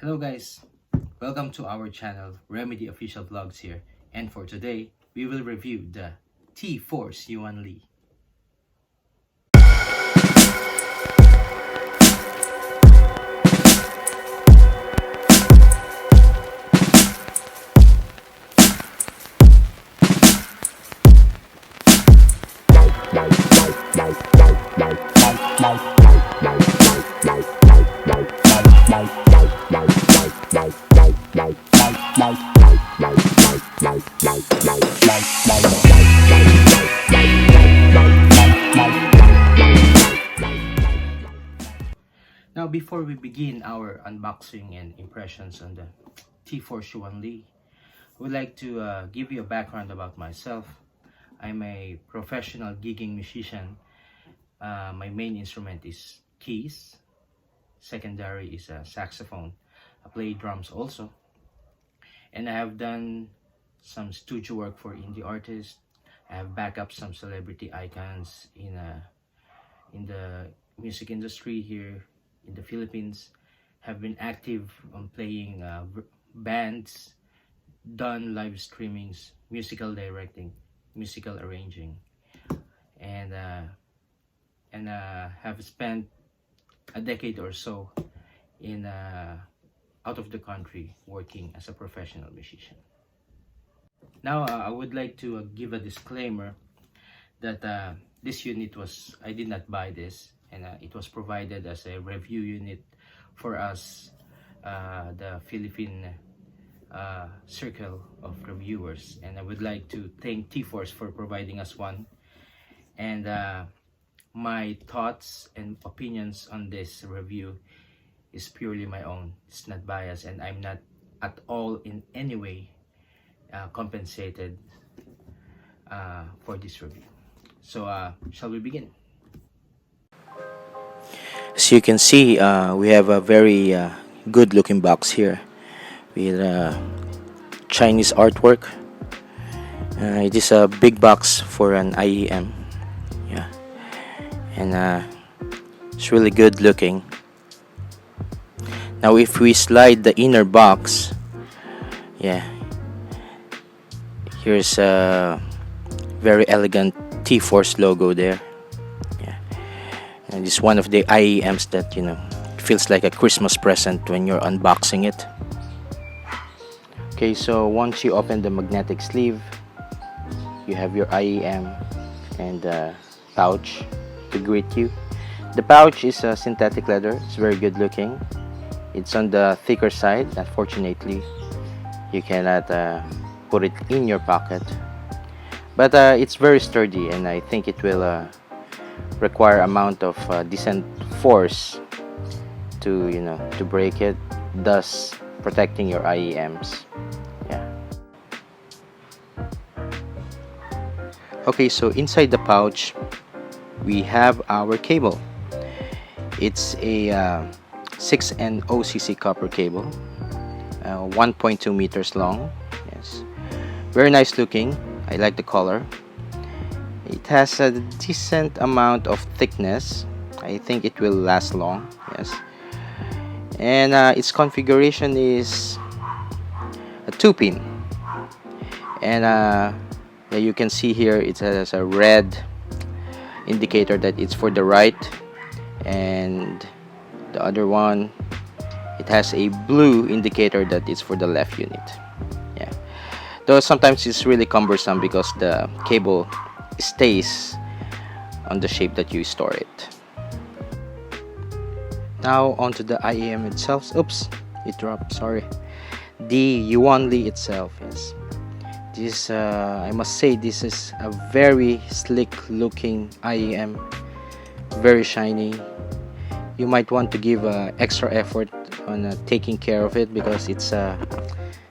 Hello guys, welcome to our channel Remedy Official Vlogs here, and for today we will review the TFORCE Yuan Li. Now before we begin our unboxing and impressions on the TFORCE Yuan Li, I would like to give you a background about myself. I'm a professional gigging musician. My main instrument is keys. Secondary is a saxophone. I play drums also. And I have done some studio work for indie artists. I have backed up some celebrity icons in the music industry here in the Philippines. Have been active on playing bands, done live streamings, musical directing, musical arranging, and have spent a decade or so in out of the country working as a professional musician. Now I would like to give a disclaimer that this unit I did not buy this, and it was provided as a review unit for us, the Philippine circle of reviewers, and I would like to thank TFORCE for providing us one. And my thoughts and opinions on this review is purely my own. It's not biased, and I'm not at all in any way compensated for this review. So shall we begin? As you can see, we have a very good looking box here with Chinese artwork. It is a big box for an IEM, yeah, and it's really good looking. Now if we slide the inner box, yeah, here's a very elegant TFORCE logo there. And it's one of the IEMs that, feels like a Christmas present when you're unboxing it. Okay, so once you open the magnetic sleeve, you have your IEM and pouch to greet you. The pouch is synthetic leather. It's very good looking. It's on the thicker side. Unfortunately, you cannot put it in your pocket. But it's very sturdy, and I think it will require amount of decent force to break it, thus protecting your IEMs. Yeah. Okay, so inside the pouch we have our cable. It's a 6N OCC copper cable, 1.2 meters long. Yes, very nice looking. I like the color. It has a decent amount of thickness. I think it will last long. Yes, and its configuration is a 2-pin, and yeah, you can see here it has a red indicator that it's for the right, and the other one, it has a blue indicator that it's for the left unit. Yeah, though sometimes it's really cumbersome because the cable stays on the shape that you store it. Now onto the IEM itself. Oops, it dropped, sorry. The Yuan Li itself. Yes, this I must say, this is a very slick looking IEM, very shiny. You might want to give extra effort on taking care of it because it's a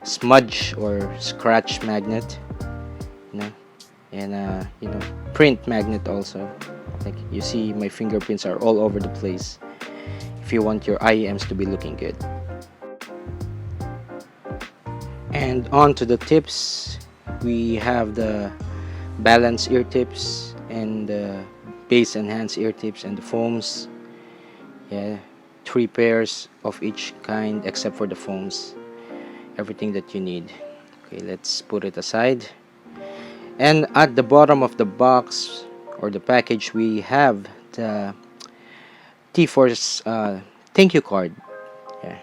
smudge or scratch magnet, and print magnet also. Like you see, my fingerprints are all over the place if you want your IEMs to be looking good. And on to the tips, we have the balance ear tips and the bass enhanced ear tips and the foams. Yeah, 3 pairs of each kind except for the foams. Everything that you need. Okay, let's put it aside. And at the bottom of the box or the package, we have the TFORCE thank you card. Yeah,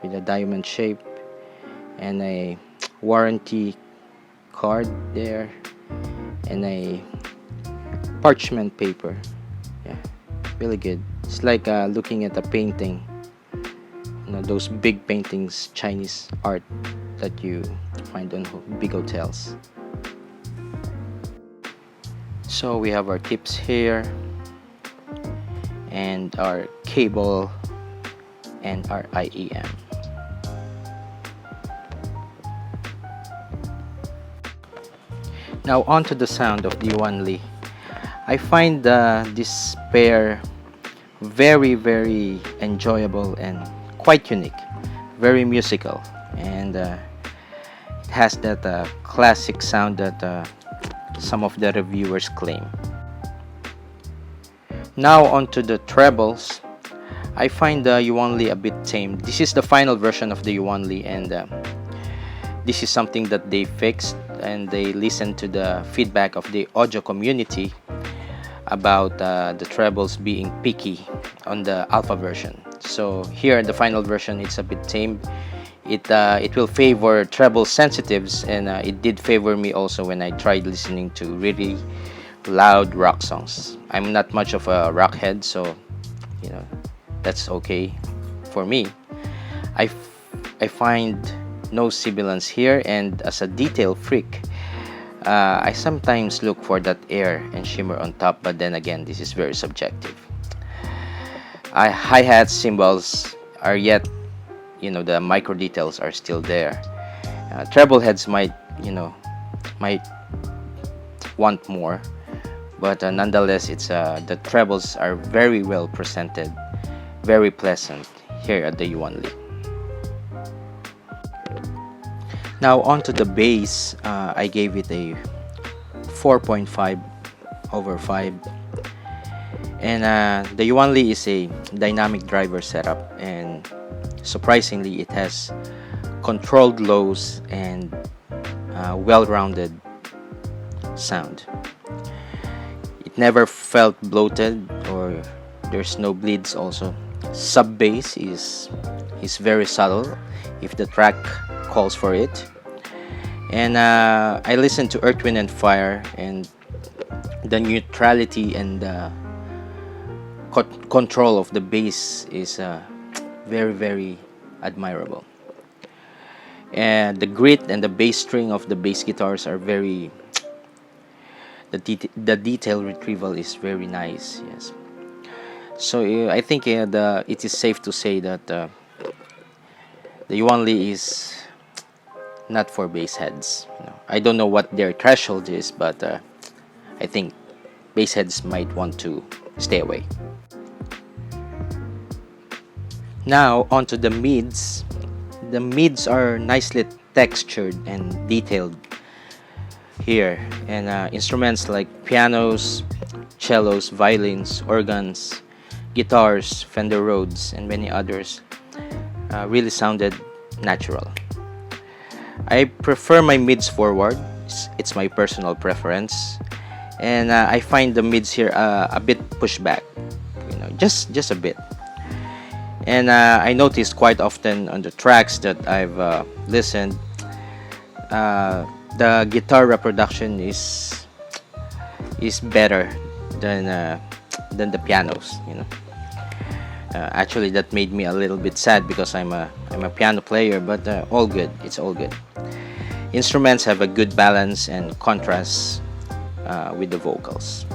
with a diamond shape and a warranty card there and a parchment paper. Yeah, really good. It's like looking at a painting, you know, those big paintings, Chinese art that you find on big hotels. So we have our tips here and our cable and our IEM. Now on to the sound of the Yuan Li. I find this pair very enjoyable and quite unique, very musical, and it has that classic sound that some of the reviewers claim. Now onto the trebles. I find the Yuan Li a bit tame. This is the final version of the Yuan Li, and this is something that they fixed, and they listened to the feedback of the audio community about the trebles being picky on the alpha version. So here in the final version, it's a bit tame. It will favor treble sensitives, and it did favor me also when I tried listening to really loud rock songs. I'm not much of a rock head, so you know that's okay for me. I find no sibilance here, and as a detail freak, I sometimes look for that air and shimmer on top, but then again, this is very subjective. Hi-hats, cymbals are yet, you know, the micro details are still there. Treble heads might want more, but nonetheless, it's the trebles are very well presented, very pleasant here at the Yuan Li. Now onto the bass. I gave it a 4.5/5, and the Yuan Li is a dynamic driver setup, and surprisingly, it has controlled lows and well-rounded sound. It never felt bloated, or there's no bleeds. Also, sub bass is very subtle if the track calls for it. And I listened to Earth, Wind and Fire, and the neutrality and control of the bass is very admirable. And the grit and the bass string of the bass guitars are very, the detail retrieval is very nice. Yes. So I think it is safe to say that the Yuan Li is not for bass heads. I don't know what their threshold is, but I think bass heads might want to stay away. Now onto the mids. The mids are nicely textured and detailed here, and instruments like pianos, cellos, violins, organs, guitars, Fender Rhodes, and many others really sounded natural. I prefer my mids forward. It's my personal preference, and I find the mids here a bit pushed back, just a bit. And I noticed quite often on the tracks that I've listened, the guitar reproduction is better than the pianos. Actually, that made me a little bit sad because I'm a piano player, but all good. It's all good. Instruments have a good balance and contrast with the vocals.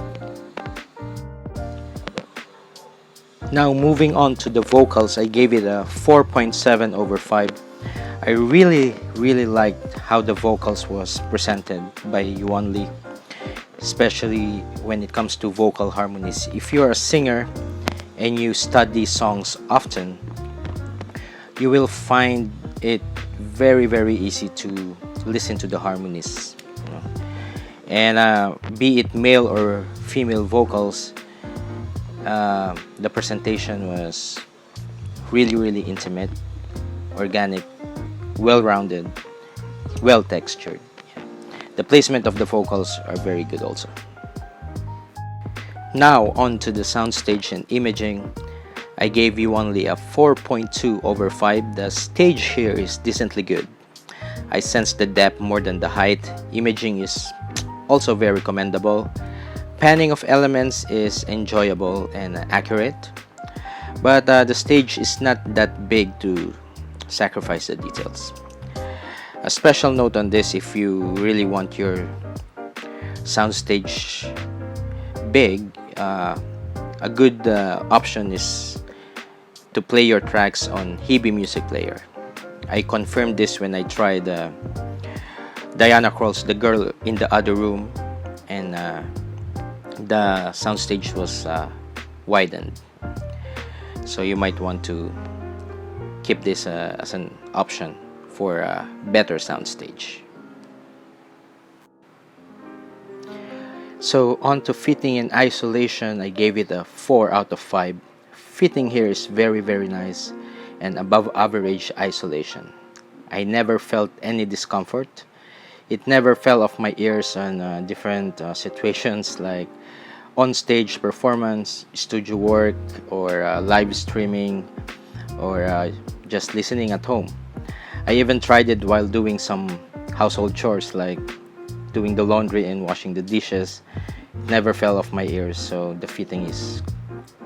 Now moving on to the vocals, I gave it a 4.7/5. I really liked how the vocals was presented by Yuan Li, especially when it comes to vocal harmonies. If you're a singer and you study songs often, you will find it very easy to listen to the harmonies. And be it male or female vocals, the presentation was really intimate, organic, well-rounded, well-textured. The placement of the vocals are very good also. Now on to the soundstage and imaging. I gave Yuan Li a 4.2 over 5. The stage here is decently good. I sense the depth more than the height. Imaging is also very commendable. Panning of elements is enjoyable and accurate. But the stage is not that big to sacrifice the details. A special note on this, if you really want your soundstage big, a good option is to play your tracks on RemedyMusic player. I confirmed this when I tried Diana Krall's The Girl in the Other Room, and the soundstage was widened. So you might want to keep this as an option for a better soundstage. So on to fitting and isolation, I gave it a 4 out of 5. Fitting here is very nice, and above average isolation. I never felt any discomfort. It never fell off my ears on different situations like on-stage performance, studio work, or live streaming, or just listening at home. I even tried it while doing some household chores like doing the laundry and washing the dishes. It never fell off my ears, so the fitting is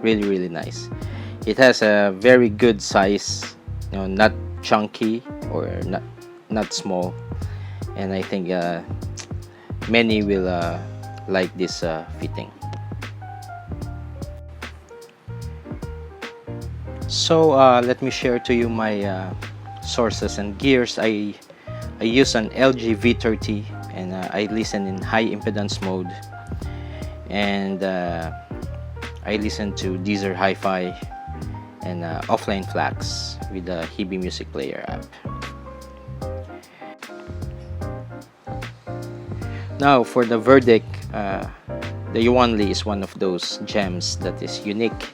really nice. It has a very good size, not chunky or not small, and I think many will like this fitting. So let me share to you my sources and gears. I use an LG V30, and I listen in high impedance mode, and I listen to Deezer Hi-Fi and offline flags with the RemedyMusic player app. Now for the verdict, the Yuan Li is one of those gems that is unique,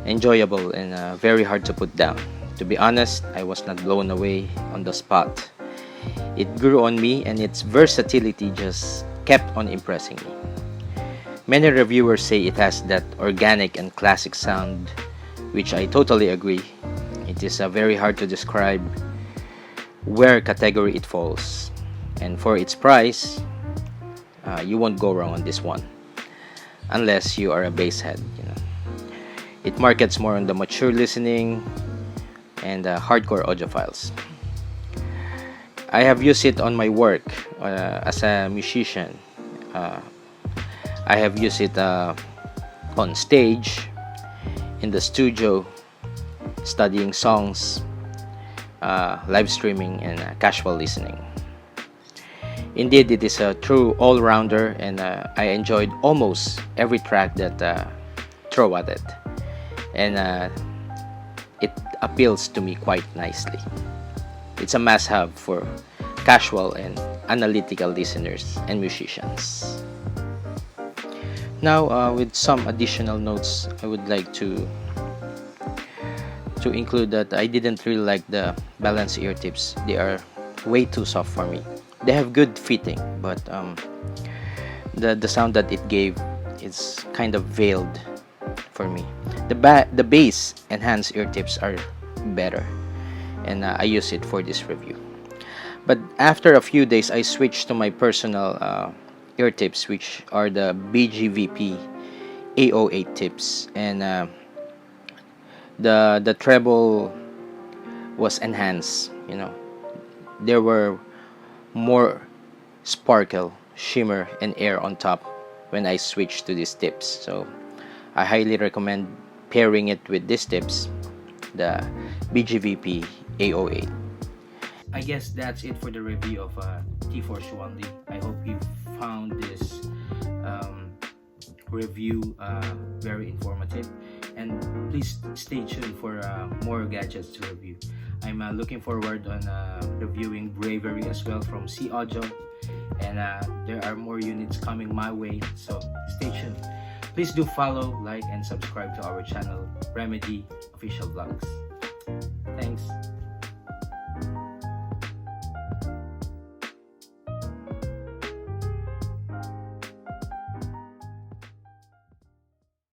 enjoyable, and very hard to put down. To be honest, I was not blown away on the spot. It grew on me, and its versatility just kept on impressing me. Many reviewers say it has that organic and classic sound, which I totally agree. It is very hard to describe where category it falls, and for its price, you won't go wrong on this one, unless you are a basshead. It markets more on the mature listening and hardcore audiophiles. I have used it on my work as a musician. I have used it on stage, in the studio, studying songs, live streaming, and casual listening. Indeed, it is a true all-rounder, and I enjoyed almost every track that throw at it, and it appeals to me quite nicely. It's a must-have for casual and analytical listeners and musicians. Now, with some additional notes, I would like to include that I didn't really like the balance ear tips. They are way too soft for me. They have good fitting, but the sound that it gave is kind of veiled for me. The bass enhanced ear tips are better, and I use it for this review. But after a few days, I switched to my personal ear tips, which are the BGVP A08 tips, and the treble was enhanced. There were more sparkle, shimmer, and air on top when I switched to these tips. So I highly recommend pairing it with these tips, the BGVP A08. I guess that's it for the review of TFORCE Yuan Li. I hope you found this review very informative, and please stay tuned for more gadgets to review. I'm looking forward on reviewing Bravery as well from C Audio, and there are more units coming my way, so stay tuned. Please do follow, like, and subscribe to our channel, Remedy Official Vlogs. Thanks.